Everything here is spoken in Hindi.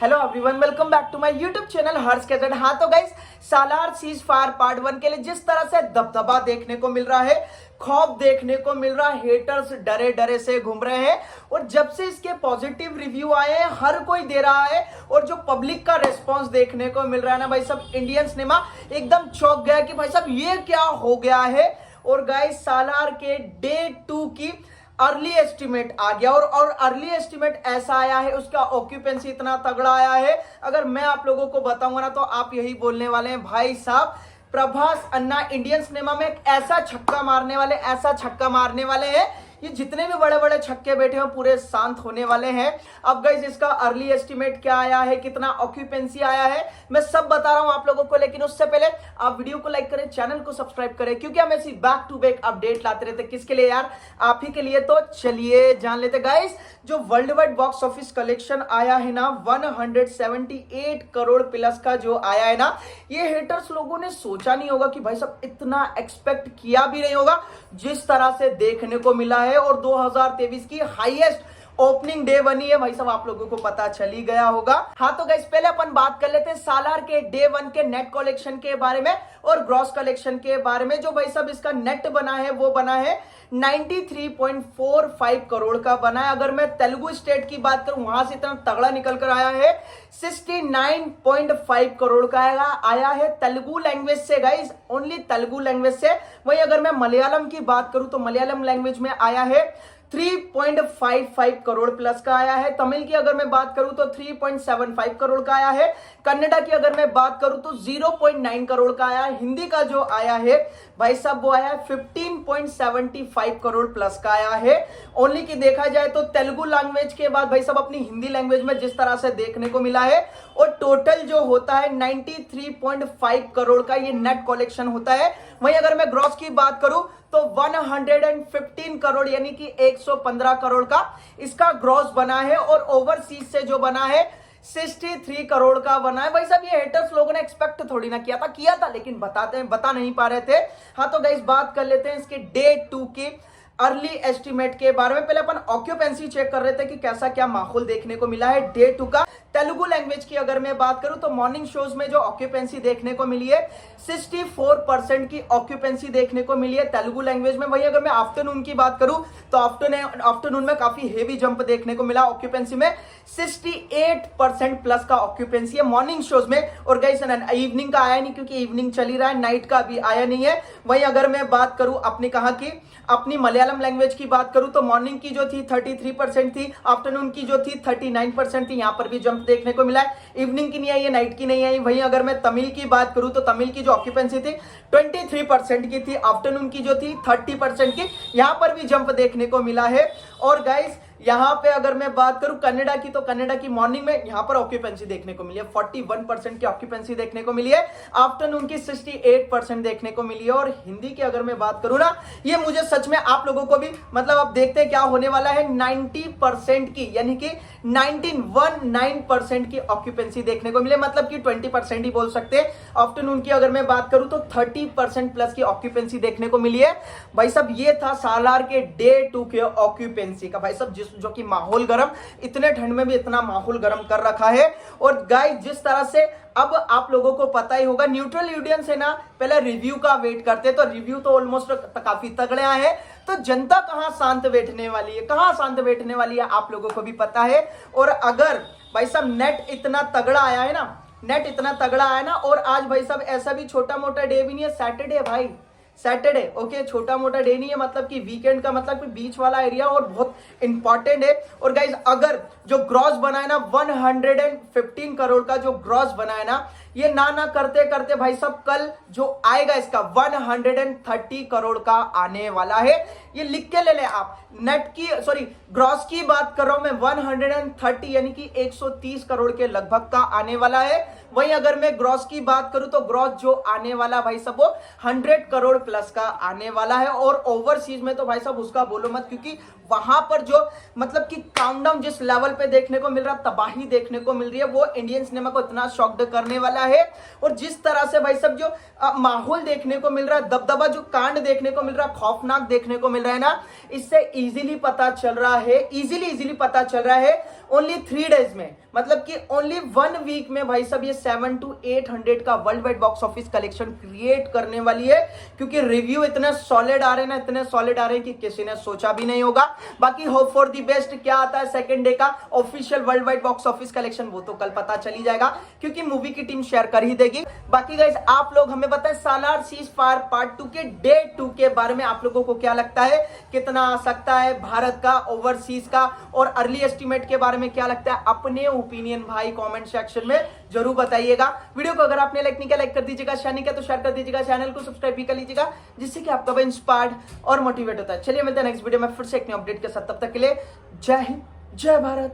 Hello everyone, welcome back to my YouTube channel Harsh cassette. हाँ तो guys, Salaar ceasefire 1 के लिए जिस तरह से दबदबा देखने को मिल रहा है, खौफ देखने को मिल रहा है, हेटर्स डरे डरे से घूम रहे हैं। और जब से इसके पॉजिटिव रिव्यू आए हैं हर कोई दे रहा है, और जो पब्लिक का रेस्पॉन्स देखने को मिल रहा है ना भाई सब, इंडियन सिनेमा एकदम चौंक गया कि भाई साहब ये क्या हो गया है। और गाइस, सालार के डे 2 की अर्ली एस्टिमेट आ गया, और अर्ली एस्टिमेट ऐसा आया है, उसका ऑक्यूपेंसी इतना तगड़ा आया है। अगर मैं आप लोगों को बताऊंगा ना तो आप यही बोलने वाले हैं, भाई साहब प्रभास अन्ना इंडियन सिनेमा में एक ऐसा छक्का मारने वाले, ऐसा छक्का मारने वाले हैं, ये जितने भी बड़े बड़े छक्के बैठे हैं पूरे शांत होने वाले हैं। अब गाइस, इसका अर्ली एस्टिमेट क्या आया है, कितना ऑक्यूपेंसी आया है, मैं सब बता रहा हूं आप लोगों को। लेकिन उससे पहले आप वीडियो को लाइक करें, चैनल को सब्सक्राइब करें, क्योंकि हम ऐसी बैक टू बैक अपडेट लाते रहते। किसके लिए यार? आप ही के लिए। तो चलिए जान लेते गाइस, जो world wide box office collection आया है ना 178 करोड़ प्लस का जो आया है ना, ये हेटर्स लोगों ने सोचा नहीं होगा कि भाई साहब इतना एक्सपेक्ट किया भी नहीं होगा जिस तरह से देखने को मिला है। और 2023 की हाईएस्ट ओपनिंग डे बनी है भाई साहब, आप लोगों को पता चल ही गया होगा। हाँ तो गाइस, पहले अपन बात कर लेते हैं सालार के डे 1 के नेट कलेक्शन के बारे में और ग्रॉस कलेक्शन के बारे में। जो भाई साहब इसका नेट बना है वो बना है 93.45 करोड़ का बना है। अगर मैं तेलुगु स्टेट की बात करूं, वहां से इतना तगड़ा निकल कर आया है 69.5 करोड़ का आया है तेलुगु लैंग्वेज से गाइस, ओनली तेलुगु लैंग्वेज से। वहीं अगर मैं मलयालम की बात करूं तो मलयालम लैंग्वेज में आया है 3.55 करोड़ प्लस का आया है। तमिल की अगर मैं बात करूं तो 3.75 करोड़ का आया है। कन्नडा की अगर मैं बात करूं तो 0.9 करोड़ का आया है। हिंदी का जो आया है भाई साहब वो आया है 15.75 करोड़ प्लस का आया है। ओनली की देखा जाए तो तेलुगु लैंग्वेज के बाद भाई साहब अपनी हिंदी लैंग्वेज में जिस तरह से देखने को मिला है, और टोटल जो होता है 93.5 करोड़ का ये नेट कलेक्शन होता है। वहीं अगर मैं ग्रॉस की बात करूं तो 115 करोड़ यानी कि 115 करोड़ का इसका ग्रॉस बना है, और ओवरसीज से जो बना है 63 करोड़ का बना है। भाई साहब ये हेटर्स लोगों ने एक्सपेक्ट थोड़ी ना किया था, लेकिन बता नहीं पा रहे थे। हाँ तो गाइस, बात कर लेते हैं इसके डे 2 की अर्ली एस्टिमेट के बारे में। पहले अपन ऑक्यूपेंसी चेक कर रहे थे कि कैसा क्या माहौल देखने को मिला है डे 2 का। तेलुगु लैंग्वेज की अगर मैं बात करूं तो मॉर्निंग शोज में जो ऑक्यूपेंसी देखने को मिली है 64% की ऑक्यूपेंसी देखने को मिली है तेलुगु लैंग्वेज में। वहीं अगर मैं आफ्टरनून की बात करूं तो आफ्टरनून में काफी हेवी जंप देखने को मिला ऑक्यूपेंसी में, 68% प्लस का ऑक्यूपेंसी है मॉर्निंग शोज में। और गाइस इवनिंग का आया नहीं, क्योंकि इवनिंग चली रहा है, नाइट का अभी आया नहीं है। वहीं अगर मैं बात करूं अपनी मलयालम लैंग्वेज की बात करूं तो मॉर्निंग की जो थी 33% थी, आफ्टरनून की जो थी 39% थी, यहां पर भी जंप देखने को मिला है। इवनिंग की नहीं आई है, नाइट की नहीं आई। वहीं अगर मैं तमिल की बात करूं तो तमिल की जो ऑक्यूपेंसी थी 23% की थी, आफ्टरनून की जो थी 30% की, यहां पर भी जंप देखने को मिला है। और गाइस यहां पे अगर मैं बात करूं कन्नडा की, तो कन्नडा की मॉर्निंग में यहां पर ऑक्यूपेंसी देखने को मिली है 41% की ऑक्यूपेंसी देखने को मिली है, आफ्टरनून की 68% देखने को मिली है। और हिंदी की अगर मैं बात करूं ना, ये मुझे सच में आप लोगों को भी मतलब अब देखते हैं क्या होने वाला है, 90% की यानी कि 19% की ऑक्यूपेंसी देखने को मिले, मतलब कि 20% ही बोल सकते हैं। आफ्टरनून की अगर मैं बात करूं तो 30% प्लस की ऑक्यूपेंसी देखने को मिली है। भाई साहब ये था सालार के डे 2 के ऑक्यूपेंसी का भाई साहब, जो कि माहौल गर्म, इतने ठंड में भी इतना माहौल गर्म कर रखा है। और गाइस जिस तरह से अब आप लोगों को पता ही होगा, न्यूट्रल ऑडियंस है ना, पहले रिव्यू का वेट करते, तो रिव्यू तो ऑलमोस्ट काफी तगड़े आए हैं। तो जनता कहां शांत बैठने वाली है, कहां शांत बैठने वाली है, आप लोगों को भी पता है। और अगर भाई साहब नेट इतना तगड़ा आया है ना, और आज भाई साहब ऐसा भी छोटा मोटा डे भी नहीं है, सैटरडे भाई, सैटरडे ओके, छोटा मोटा डे नहीं है, मतलब कि वीकेंड का मतलब कि बीच वाला एरिया, और बहुत इंपॉर्टेंट है। और गाइज अगर जो ग्रॉस बना है ना 115 करोड़ का जो ग्रॉस बना है ना, ये ना करते करते भाई साहब कल जो आएगा इसका 130 करोड़ का आने वाला है। ये लिख के ले आप, ग्रॉस की बात कर रहा हूं मैं, 130 यानी कि 130 करोड़ के लगभग का आने वाला है। वहीं अगर मैं ग्रॉस की बात करूं तो ग्रॉस जो आने वाला भाई साहब वो 100 करोड़ प्लस का आने वाला है। और ओवरसीज में तो भाई साहब उसका बोलो मत, क्योंकि वहां पर जो मतलब कि काउंटडाउन जिस लेवल पे देखने को मिल रहा, तबाही देखने को मिल रही है, वो इंडियन सिनेमा को इतना शॉक्ड करने वाला वाला है। और जिस तरह से भाई सब जो माहौल देखने को मिल रहा है, दबदबा जो कांड देखने को मिल रहा है, खौफनाक देखने को मिल रहा है ना, इससे इजीली पता चल रहा है, इजीली पता चल रहा है ओनली 3 डेज में, मतलब कि ओनली 1 वीक में भाई सब ये 700 to 800 का world wide box office collection create करने वाली है। क्योंकि रिव्यू इतने सॉलिड आ रहे हैं ना, इतने सॉलिड आ रहे हैं कि किसी ने सोचा भी नहीं होगा। बाकी होप फॉर दी बेस्ट, क्या आता है सेकंड डे का official world wide box office collection, वो तो कल पता चली जाएगा क्योंकि मूवी की टीम शेयर कर ही देगी। बाकी गाइस आप लोग हमें बताएं सालार सीज फायर पार्ट 2 के डे 2 के बारे में आप लोगों को क्या लगता है, कितना आ सकता है भारत का, ओवरसीज का, और अर्ली एस्टिमेट के बारे में क्या लगता है, अपने ओपिनियन भाई कमेंट सेक्शन में जरूर बताइएगा। वीडियो को अगर आपने लाइक नहीं किया लाइक कर दीजिएगा, शेयर नहीं किया तो शेयर कर दीजिएगा, चैनल को सब्सक्राइब भी कर लीजिएगा जिससे कि आपका भी इंस्पायर्ड और मोटिवेट होता है। चलिए मिलते हैं नेक्स्ट वीडियो में फिर से एक नई अपडेट के साथ, तब तक के लिए जय हिंद जय भारत।